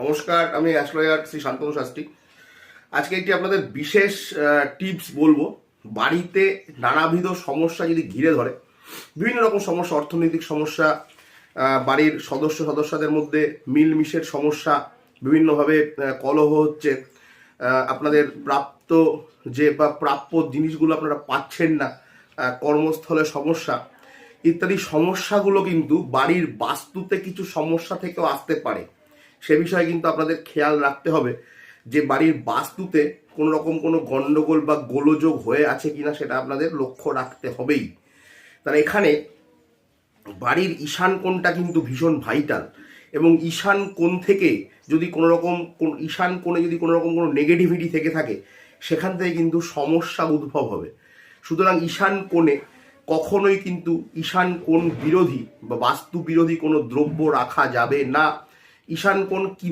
নমস্কার, আমি অ্যাস্ট্রোলজার শ্রী শান্তনু শাস্ত্রী। আজকে একটি আপনাদের বিশেষ টিপস বলবো। বাড়িতে নানাবিধ সমস্যা যদি ঘিরে ধরে, বিভিন্ন রকম সমস্যা, অর্থনৈতিক সমস্যা, বাড়ির সদস্যদের মধ্যে মিলমিশের সমস্যা, বিভিন্নভাবে কলহ হচ্ছে, আপনাদের প্রাপ্ত প্রাপ্য জিনিসগুলো আপনারা পাচ্ছেন না, কর্মস্থলে সমস্যা ইত্যাদি সমস্যাগুলো কিন্তু বাড়ির বাস্তুতে কিছু সমস্যা থেকেও আসতে পারে। সে বিষয়ে কিন্তু আপনাদের খেয়াল রাখতে হবে যে বাড়ির বাস্তুতে কোনো রকম কোনো গন্ডগোল বা গোলযোগ হয়ে আছে কিনা সেটা আপনাদের লক্ষ্য রাখতে হবেই। তাহলে এখানে বাড়ির ঈশান কোণটা কিন্তু ভীষণ ভাইটাল, এবং ঈশান কোণ থেকে যদি ঈশান কোণে যদি কোনো রকম কোনো নেগেটিভিটি থেকে থাকে, সেখান থেকে কিন্তু সমস্যা উদ্ভব হবে। সুতরাং ঈশান কোণে কখনোই কিন্তু ঈশান কোণ বিরোধী বা বাস্তু বিরোধী কোনো দ্রব্য রাখা যাবে না। ঈশান কোণ কি